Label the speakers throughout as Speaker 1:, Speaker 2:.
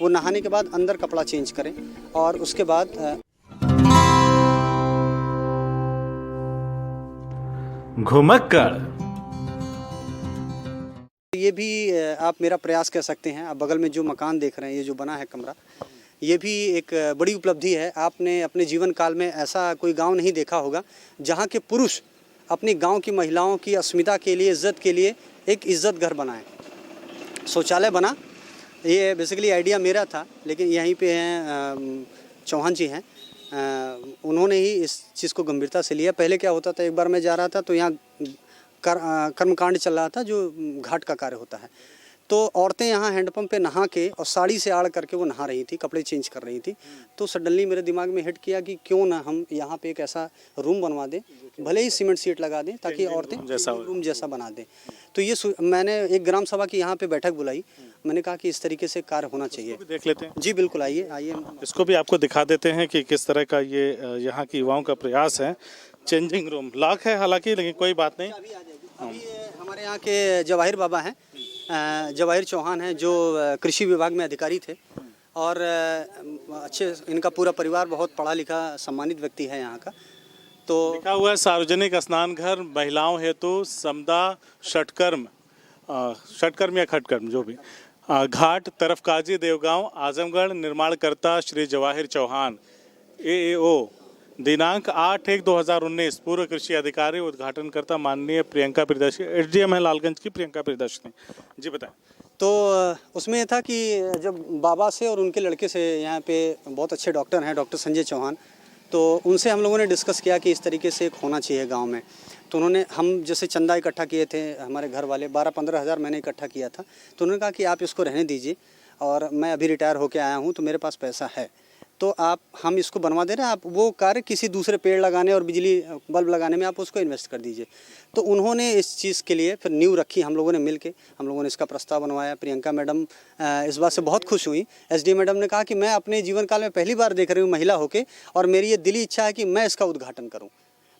Speaker 1: वो नहाने के बाद अंदर कपड़ा चेंज करें और उसके बाद
Speaker 2: घुमक्कड़
Speaker 1: ये भी आप मेरा प्रयास कह सकते हैं। आप बगल में जो मकान देख रहे हैं, ये जो बना है कमरा, ये भी एक बड़ी उपलब्धि है। आपने अपने जीवन काल में ऐसा कोई गांव नहीं देखा होगा जहां के पुरुष अपनी गांव की महिलाओं की अस्मिता के लिए, इज्जत के लिए एक इज्जत घर बनाएं। शौचालय बना, ये बेसिकली आइडिया मेरा था, लेकिन यहीं पे हैं चौहान जी हैं, उन्होंने ही इस चीज़ को गंभीरता से लिया। पहले क्या होता था, एक बार मैं जा रहा था तो यहाँ कर्मकांड चल रहा था जो घाट का कार्य होता है, तो औरतें यहाँ हैंडपंप पे नहा के और साड़ी से आड़ करके वो नहा रही थी, कपड़े चेंज कर रही थी। तो सडनली मेरे दिमाग में हिट किया कि क्यों ना हम यहाँ पे एक ऐसा रूम बनवा दें, भले ही सीमेंट सीट लगा दें, ताकि औरतें रूम जैसा बना दें। तो ये मैंने एक ग्राम सभा की यहाँ पे बैठक बुलाई। मैंने कहा कि इस तरीके से कार्य होना चाहिए।
Speaker 2: देख लेते हैं।
Speaker 1: जी बिल्कुल, आइए आइए,
Speaker 2: इसको भी आपको दिखा देते हैं कि किस तरह का ये यहाँ की युवाओं का प्रयास है। चेंजिंग रूम लॉक है हालांकि, लेकिन कोई बात नहीं।
Speaker 1: अभी हमारे यहाँ के जवाहिर बाबा हैं, जवाहिर चौहान हैं, जो कृषि विभाग में अधिकारी थे और अच्छे, इनका पूरा परिवार बहुत पढ़ा लिखा सम्मानित व्यक्ति है यहाँ का। तो
Speaker 2: लिखा हुआ है सार्वजनिक स्नान घर महिलाओं हेतु समदा षटकर्म या खटकर्म जो भी, घाट तरफकाजी देवगांव आजमगढ़, निर्माणकर्ता श्री जवाहिर चौहान, AAO, दिनांक 8/1/2019, पूर्व कृषि अधिकारी, उद्घाटनकर्ता माननीय प्रियंका प्रियदर्शनी, SDM है लालगंज की प्रियंका प्रियदर्शनी जी। बताएं।
Speaker 1: तो उसमें ये था कि जब बाबा से और उनके लड़के से, यहाँ पे बहुत अच्छे डॉक्टर हैं, डॉक्टर संजय चौहान, तो उनसे हम लोगों ने डिस्कस किया कि इस तरीके से एक होना चाहिए गांव में। तो उन्होंने, हम जैसे चंदा इकट्ठा किए थे हमारे घर वाले, 12-15 हज़ार मैंने इकट्ठा किया था। तो उन्होंने कहा कि आप इसको रहने दीजिए, और मैं अभी रिटायर होकर आया हूँ तो मेरे पास पैसा है, तो हम इसको बनवा दे रहे हैं, आप वो कार्य किसी दूसरे पेड़ लगाने और बिजली बल्ब लगाने में आप उसको इन्वेस्ट कर दीजिए। तो उन्होंने इस चीज़ के लिए फिर नींव रखी, हम लोगों ने मिल के, हम लोगों ने इसका प्रस्ताव बनवाया। प्रियंका मैडम इस बात से बहुत खुश हुई। SD मैडम ने कहा कि मैं अपने जीवन काल में पहली बार देख रही हूँ महिला होके, और मेरी ये दिली इच्छा है कि मैं इसका उद्घाटन करूँ।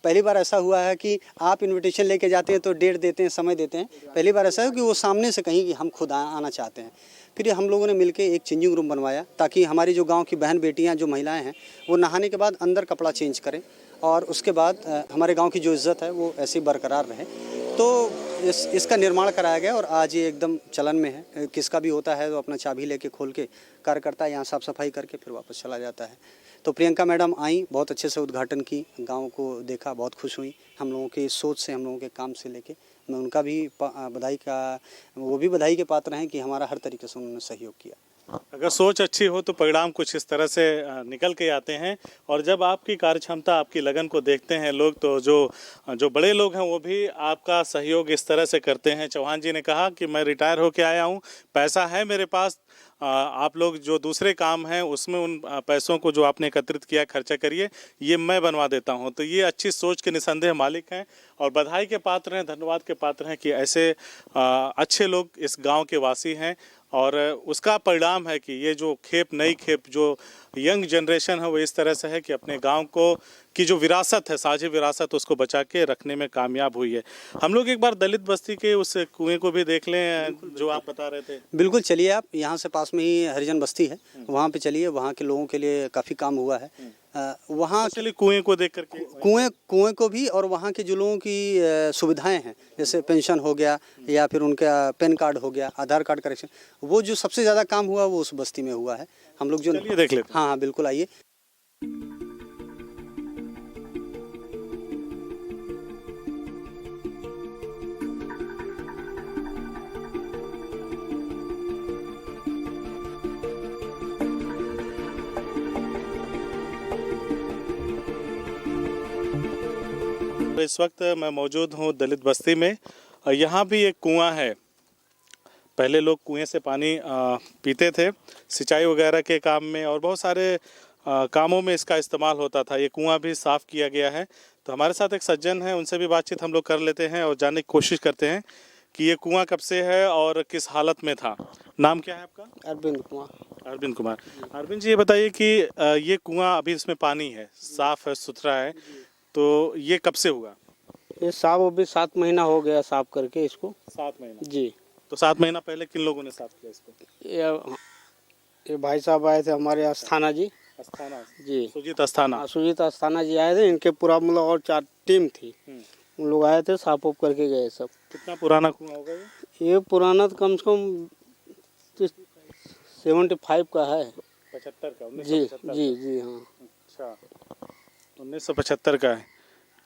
Speaker 1: पहली बार ऐसा हुआ है कि आप इनविटेशन लेके जाते हैं तो डेट देते हैं, समय देते हैं। पहली बार ऐसा है कि वो सामने से कहीं कि हम खुद आना चाहते हैं। फिर हम लोगों ने मिलके एक चेंजिंग रूम बनवाया, ताकि हमारी जो गांव की बहन बेटियां, जो महिलाएं हैं, वो नहाने के बाद अंदर कपड़ा चेंज करें और उसके बाद हमारे गांव की जो इज़्ज़त है वो ऐसी बरकरार रहे। तो इसका निर्माण कराया गया और आज ये एकदम चलन में है। किसका भी होता है तो अपना चाबी लेके खोल के कार्य करता है, यहाँ साफ़ सफाई करके फिर वापस चला जाता है। तो प्रियंका मैडम आई, बहुत अच्छे से उद्घाटन की, गांव को देखा, बहुत खुश हुई हम लोगों की सोच से, हम लोगों के काम से लेके। मैं उनका भी वो भी बधाई के पात्र हैं कि हमारा हर तरीके से उन्होंने सहयोग किया।
Speaker 2: अगर सोच अच्छी हो तो परिणाम कुछ इस तरह से निकल के आते हैं। और जब आपकी कार्य क्षमता, आपकी लगन को देखते हैं लोग, तो जो बड़े लोग हैं वो भी आपका सहयोग इस तरह से करते हैं। चौहान जी ने कहा कि मैं रिटायर होके आया हूँ, पैसा है मेरे पास, आप लोग जो दूसरे काम हैं उसमें उन पैसों को जो आपने एकत्रित किया खर्चा करिए, ये मैं बनवा देता हूँ। तो ये अच्छी सोच के निसंदेह मालिक हैं और बधाई के पात्र हैं, धन्यवाद के पात्र हैं कि ऐसे अच्छे लोग इस गांव के वासी हैं। और उसका परिणाम है कि ये जो नई खेप जो यंग जनरेशन है वो इस तरह से है कि अपने गांव को की जो विरासत है, साझी विरासत, उसको बचा के रखने में कामयाब हुई है। हम लोग एक बार दलित बस्ती के उस कुएं को भी देख लें जो आप बता रहे थे।
Speaker 1: बिल्कुल, चलिए, आप यहाँ से पास में ही हरिजन बस्ती है, वहाँ पे चलिए। वहाँ के लोगों के लिए काफ़ी काम हुआ है। वहाँ
Speaker 2: चलिए कुएं को देख करके,
Speaker 1: कुएं को भी, और वहाँ के जो लोगों की सुविधाएं हैं, जैसे पेंशन हो गया या फिर उनका पैन कार्ड हो गया, आधार कार्ड करेक्शन, वो जो सबसे ज़्यादा काम हुआ वो उस बस्ती में हुआ है। हम लोग जो
Speaker 2: चलिए देख लेते हैं।
Speaker 1: हाँ हाँ बिल्कुल, आइए।
Speaker 2: इस वक्त मैं मौजूद हूँ दलित बस्ती में। यहाँ भी एक कुआं है। पहले लोग कुएं से पानी पीते थे, सिंचाई वगैरह के काम में और बहुत सारे कामों में इसका इस्तेमाल होता था। ये कुआं भी साफ़ किया गया है। तो हमारे साथ एक सज्जन है, उनसे भी बातचीत हम लोग कर लेते हैं और जानने की कोशिश करते हैं कि ये कुआं कब से है और किस हालत में था। नाम क्या है आपका?
Speaker 1: अरविंद कुमार।
Speaker 2: अरविंद कुमार। अरविंद जी, ये बताइए कि ये कुआं अभी इसमें पानी है, साफ़ है, सुथरा है, तो ये कब से हुआ?
Speaker 3: ये साफ अभी 7 महीना हो गया साफ करके इसको।
Speaker 2: 7 महीना
Speaker 3: जी।
Speaker 2: तो 7 महीना पहले किन लोगों ने साफ किया इसको?
Speaker 3: ये भाई साहब आए थे हमारे अस्थाना जी
Speaker 2: अस्थाना
Speaker 3: जी।
Speaker 2: सुजीत अस्थाना।
Speaker 3: हाँ, सुजीत अस्थाना जी आए थे, इनके पूरा मतलब और 4 टीम थी, उन लोग आए थे, साफ उफ करके गए सब।
Speaker 2: कितना पुराना कुआं होगा
Speaker 3: ये पुराना तो कम से कम 75 का है
Speaker 2: 75 का
Speaker 3: जी
Speaker 2: 1975
Speaker 3: जी
Speaker 2: का।
Speaker 3: जी। हाँ
Speaker 2: अच्छा 1975 का है।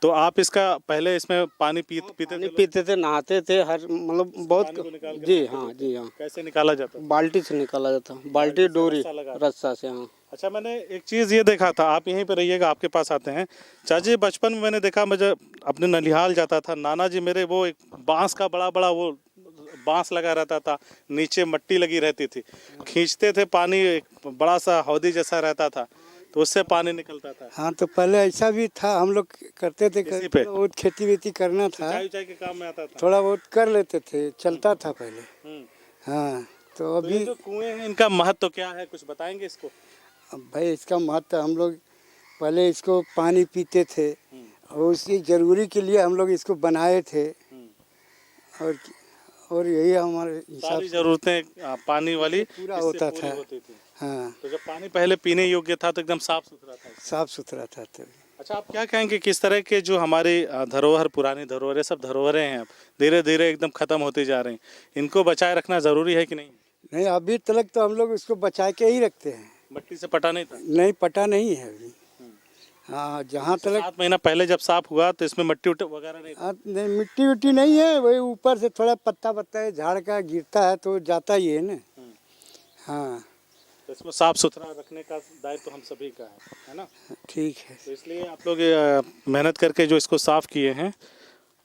Speaker 2: तो आप इसका पहले इसमें पानी पीते
Speaker 3: पानी
Speaker 2: थे?
Speaker 3: पीते थे, नहाते थे, हर मतलब बहुत
Speaker 2: पानी को निकाल के
Speaker 3: जी
Speaker 2: नहाते
Speaker 3: हाँ
Speaker 2: थे?
Speaker 3: जी हाँ।
Speaker 2: कैसे निकाला जाता था?
Speaker 3: बाल्टी से निकाला जाता, बाल्टी
Speaker 2: से
Speaker 3: डोरी
Speaker 2: रस्सा लगा के?
Speaker 3: रस्सा से। हाँ
Speaker 2: अच्छा मैंने एक चीज़ ये देखा था, आप यहीं पे रहिएगा, आपके पास आते हैं। चाची बचपन में मैंने देखा, मुझे अपने ननिहाल जाता था, नाना जी मेरे वो एक बांस का बड़ा बड़ा वो बांस लगा रहता था, नीचे मट्टी लगी रहती थी, खींचते थे पानी, एक बड़ा सा हौदी जैसा रहता था, तो उससे पानी निकलता था।
Speaker 4: हाँ तो पहले ऐसा भी था, हम लोग करते थे,
Speaker 2: इसी पे?
Speaker 4: थोड़ा बहुत खेती वेती करना था,
Speaker 2: सिंचाई उचाई के काम में आता था?
Speaker 4: थोड़ा बहुत कर लेते थे, चलता था पहले।
Speaker 2: हम्म।
Speaker 4: हाँ तो
Speaker 2: तो ये
Speaker 4: अभी
Speaker 2: जो कुएं हैं इनका महत्व क्या है, कुछ बताएंगे इसको?
Speaker 4: अब भाई इसका महत्व, हम लोग पहले इसको पानी पीते थे और उसकी ज़रूरी के लिए हम लोग इसको बनाए थे, और यही हमारे हिसाब
Speaker 2: सारी
Speaker 4: से
Speaker 2: जरूरतें पानी वाली
Speaker 4: पूरा
Speaker 2: इससे
Speaker 4: होता
Speaker 2: पूरी
Speaker 4: था।
Speaker 2: होती थी।
Speaker 4: हाँ
Speaker 2: तो जब पानी पहले पीने योग्य था तो एकदम साफ सुथरा था।
Speaker 4: साफ सुथरा था तभी।
Speaker 2: अच्छा आप क्या कहेंगे, किस तरह के जो हमारी धरोहर, पुरानी धरोहरें, सब धरोहरें हैं, अब धीरे धीरे एकदम खत्म होती जा रही, इनको बचाए रखना जरूरी है कि नहीं?
Speaker 4: नहीं अभी तक तो हम लोग इसको बचा के ही रखते हैं,
Speaker 2: मट्टी से पटा नहीं था?
Speaker 4: नहीं पटा नहीं है अभी। हाँ जहाँ तक
Speaker 2: 7 महीना पहले जब साफ हुआ तो इसमें मट्टी उट्टी वगैरह नहीं था?
Speaker 4: नहीं मिट्टी विट्टी नहीं है, वही ऊपर से थोड़ा पत्ता पत्ता झाड़ का गिरता है तो जाता ही है ना। हाँ
Speaker 2: तो इसमें साफ सुथरा रखने का दायित्व तो हम सभी का है ना?
Speaker 4: ठीक है।
Speaker 2: तो इसलिए आप लोग मेहनत करके जो इसको साफ किए हैं,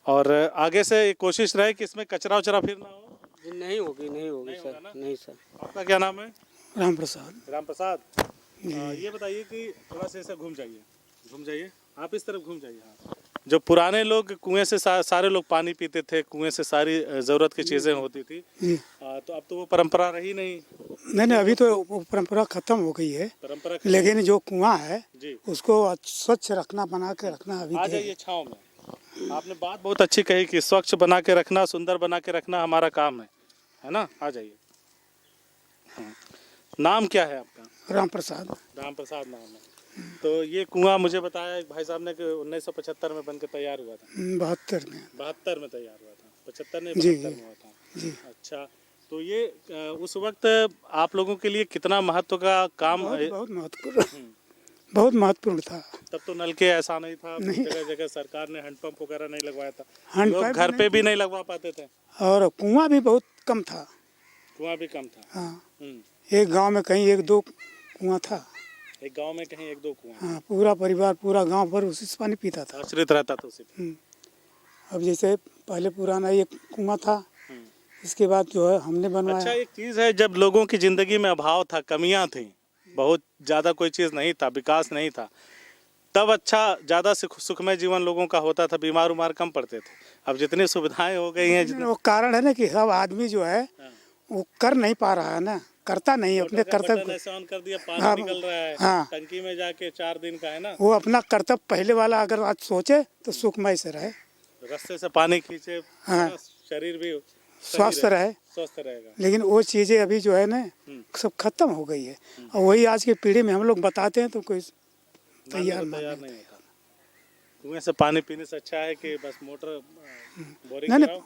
Speaker 2: और आगे से कोशिश रहे कि इसमें कचरा उचरा फिर ना हो।
Speaker 3: जी, नहीं होगी नहीं होगी
Speaker 2: नहीं होगा
Speaker 3: सर,
Speaker 2: ना?
Speaker 3: नहीं सर।
Speaker 2: आपका क्या नाम है?
Speaker 4: राम प्रसाद।
Speaker 2: राम प्रसाद। ये बताइए कि थोड़ा सा ऐसे घूम जाइए, आप इस तरफ घूम जाइए। हाँ, जो पुराने लोग कुएं से सारे लोग पानी पीते थे, कुएं से सारी ज़रूरत की चीज़ें होती थी, तो अब तो वो परंपरा रही नहीं।
Speaker 5: नहीं अभी तो वो परंपरा खत्म हो गई है,
Speaker 2: परंपरा
Speaker 5: लेकिन जो कुआं है
Speaker 2: जी,
Speaker 5: उसको स्वच्छ रखना, बना के रखना अभी
Speaker 2: आ
Speaker 5: है।
Speaker 2: जाइए छाँव में। आपने बात बहुत अच्छी कही कि स्वच्छ बना के रखना, सुंदर बना के रखना हमारा काम है ना? आ जाइए। नाम क्या है आपका?
Speaker 5: राम प्रसाद।
Speaker 2: राम प्रसाद नाम है। तो ये कुआं मुझे बताया एक भाई साहब ने कि 1975 में बनकर तैयार हुआ था।
Speaker 5: 72 में।
Speaker 2: 72 में तैयार हुआ था, 75 नहीं
Speaker 5: जी,
Speaker 2: 72 में हुआ था।
Speaker 5: जी।
Speaker 2: अच्छा तो ये उस वक्त आप लोगों के लिए कितना महत्व का काम
Speaker 5: बहुत महत्वपूर्ण, बहुत महत्वपूर्ण था।
Speaker 2: तब तो नल के ऐसा नहीं था, जगह जगह सरकार ने हैंडपंप वगैरह नहीं लगवाया था, लोग
Speaker 5: हैंडपंप
Speaker 2: घर पे भी नहीं लगवा पाते थे,
Speaker 5: और कुआं भी बहुत कम था।
Speaker 2: कुआं भी कम था।
Speaker 5: हाँ एक गांव में कहीं 1-2 कुआं था।
Speaker 2: एक गांव में कहीं 1-2 कुआं,
Speaker 5: हाँ पूरा परिवार, पूरा गांव भर उसी से पानी पीता था।
Speaker 2: आश्रित रहता था उसी पे।
Speaker 5: अब जैसे पहले पुराना एक कुआं था, इसके बाद जो है हमने बनवाया।
Speaker 2: अच्छा एक चीज़ है, जब लोगों की ज़िंदगी में अभाव था, कमियां थी, बहुत ज़्यादा कोई चीज़ नहीं था, विकास नहीं था, तब अच्छा ज़्यादा सुखमय जीवन लोगों का होता था, बीमार उमार कम पड़ते थे। अब जितनी सुविधाएं हो गई हैं, जितने
Speaker 5: वो कारण है ना कि सब आदमी जो है वो कर नहीं पा रहा है ना, करता नहीं अपने कर्तव्य।
Speaker 2: ऐसे ऑन कर दिया, पानी
Speaker 5: हाँ,
Speaker 2: निकल रहा है,
Speaker 5: हाँ।
Speaker 2: टंकी में जाके 4 दिन का है ना,
Speaker 5: वो अपना कर्तव्य पहले वाला अगर आज सोचे तो सुखमय से रहे,
Speaker 2: रास्ते से पानी खींचे,
Speaker 5: हाँ।
Speaker 2: शरीर भी
Speaker 5: स्वस्थ रहे।
Speaker 2: स्वस्थ रहेगा।
Speaker 5: लेकिन वो चीज़ें अभी जो है ना सब खत्म हो गई है, और वही आज की पीढ़ी में हम लोग बताते हैं तो कोई तैयार
Speaker 2: नहीं
Speaker 5: नहीं।
Speaker 2: होता। कुएं से पानी पीने से अच्छा है कि बस मोटर बोरिंग
Speaker 5: नहीं
Speaker 2: कराओ।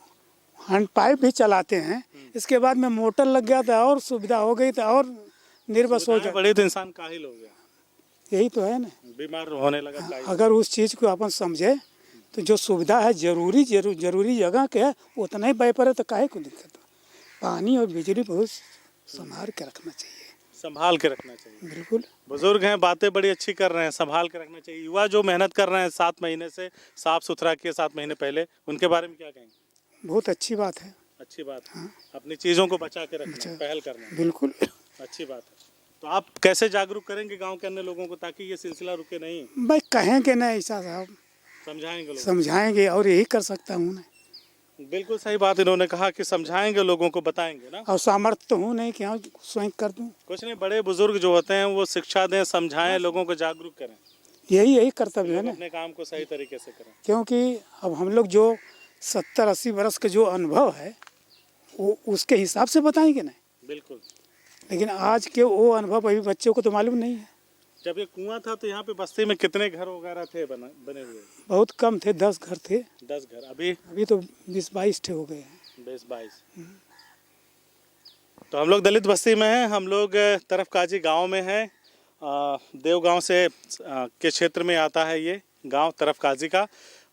Speaker 5: हैंड पाइप भी चलाते हैं, इसके बाद में मोटर लग गया था और सुविधा हो गई था और निर्बस हो
Speaker 2: सुविधाएं
Speaker 5: गया।
Speaker 2: बड़ी तो इंसान काहिल हो गया,
Speaker 5: यही तो है ना।
Speaker 2: बीमार होने लगा काहिल।
Speaker 5: अगर उस चीज़ को अपन समझे तो जो सुविधा है जरूरी जगह के है उतना ही व्यय पड़े तो काहे को दिक्कत। पानी और बिजली बहुत संभाल के रखना चाहिए,
Speaker 2: संभाल के रखना चाहिए।
Speaker 5: बिल्कुल।
Speaker 2: बुजुर्ग हैं, बातें बड़ी अच्छी कर रहे हैं, संभाल के रखना चाहिए। युवा जो मेहनत कर रहे हैं 7 महीने से साफ सुथरा किए 7 महीने पहले, उनके बारे में क्या कहेंगे?
Speaker 5: बहुत अच्छी बात है।
Speaker 2: अच्छी बात है, अपनी चीज़ों को बचा के रखना, पहल करना,
Speaker 5: बिल्कुल
Speaker 2: अच्छी बात है। तो आप कैसे जागरूक करेंगे गांव के अन्य लोगों को ताकि ये सिलसिला रुके नहीं?
Speaker 5: भाई कहेंगे ना ऐसा साहब,
Speaker 2: समझाएंगे लोग?
Speaker 5: समझाएंगे, और यही कर सकता हूँ ना।
Speaker 2: बिल्कुल सही बात इन्होंने कहा कि समझाएंगे लोगों को, बताएंगे ना।
Speaker 5: और सामर्थ्य तो हूँ नहीं कि हाँ स्वयं कर दूँ।
Speaker 2: कुछ नहीं, बड़े बुजुर्ग जो होते हैं वो शिक्षा दें, समझाएं, लोगों को जागरूक करें,
Speaker 5: यही कर्तव्य है ना,
Speaker 2: अपने काम को सही तरीके से करें।
Speaker 5: क्योंकि अब हम लोग जो 70-80 वर्ष का जो अनुभव है वो उसके हिसाब से बताएंगे ना।
Speaker 2: बिल्कुल।
Speaker 5: लेकिन आज के वो अनुभव अभी बच्चों को तो मालूम नहीं है।
Speaker 2: जब ये कुआं था तो यहाँ पे बस्ती में कितने घर वगैरह थे बने हुए?
Speaker 5: बहुत कम थे, 10 घर थे।
Speaker 2: 10 घर। अभी
Speaker 5: तो 20-22 ठे हो गए हैं।
Speaker 2: 20-22। तो हम लोग दलित बस्ती में हैं, हम लोग तरफकाजी गांव में हैं। देव गांव से के क्षेत्र में आता है ये गांव तरफकाजी का,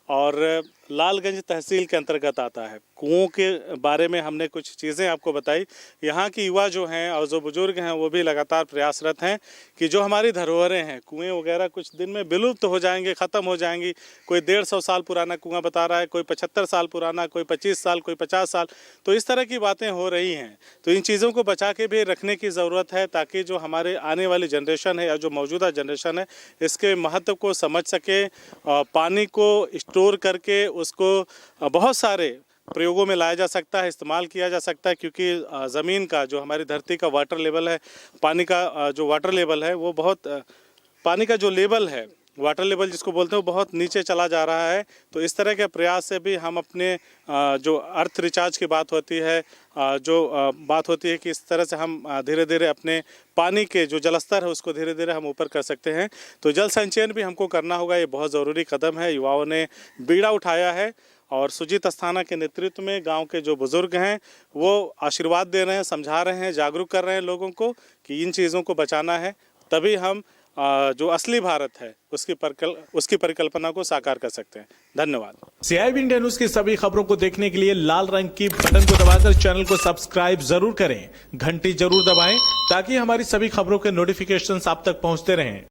Speaker 2: और लालगंज तहसील के अंतर्गत आता है। कुओं के बारे में हमने कुछ चीज़ें आपको बताई। यहाँ की युवा जो हैं और जो बुजुर्ग हैं वो भी लगातार प्रयासरत हैं कि जो हमारी धरोहरें हैं, कुएं वगैरह कुछ दिन में विलुप्त हो जाएंगे, ख़त्म हो जाएंगी। कोई 150 साल पुराना कुआं बता रहा है, कोई 75 साल पुराना, कोई 25 साल, कोई 50 साल। तो इस तरह की बातें हो रही हैं। तो इन चीज़ों को बचा के भी रखने की ज़रूरत है, ताकि जो हमारे आने वाली जनरेशन है या जो मौजूदा जनरेशन है इसके महत्व को समझ सके, पानी को स्टोर करके उसको बहुत सारे प्रयोगों में लाया जा सकता है, इस्तेमाल किया जा सकता है। क्योंकि ज़मीन का जो हमारी धरती का वाटर लेवल है, पानी का जो वाटर लेवल है वो बहुत, पानी का जो लेवल है, वाटर लेवल जिसको बोलते हैं, वो बहुत नीचे चला जा रहा है। तो इस तरह के प्रयास से भी हम अपने जो अर्थ रिचार्ज की बात होती है, जो बात होती है कि इस तरह से हम धीरे धीरे अपने पानी के जो जलस्तर है उसको धीरे धीरे हम ऊपर कर सकते हैं। तो जल संचयन भी हमको करना होगा, ये बहुत ज़रूरी कदम है। युवाओं ने बीड़ा उठाया है और सुजीत अस्थाना के नेतृत्व में गांव के जो बुज़ुर्ग हैं वो आशीर्वाद दे रहे हैं, समझा रहे हैं, जागरूक कर रहे हैं लोगों को कि इन चीज़ों को बचाना है। तभी हम जो असली भारत है उसकी परिकल्पना को साकार कर सकते हैं। धन्यवाद।
Speaker 6: CIB इंडिया न्यूज की सभी खबरों को देखने के लिए लाल रंग की बटन को दबाकर चैनल को सब्सक्राइब जरूर करें, घंटी जरूर दबाएं ताकि हमारी सभी खबरों के नोटिफिकेशंस आप तक पहुंचते रहें।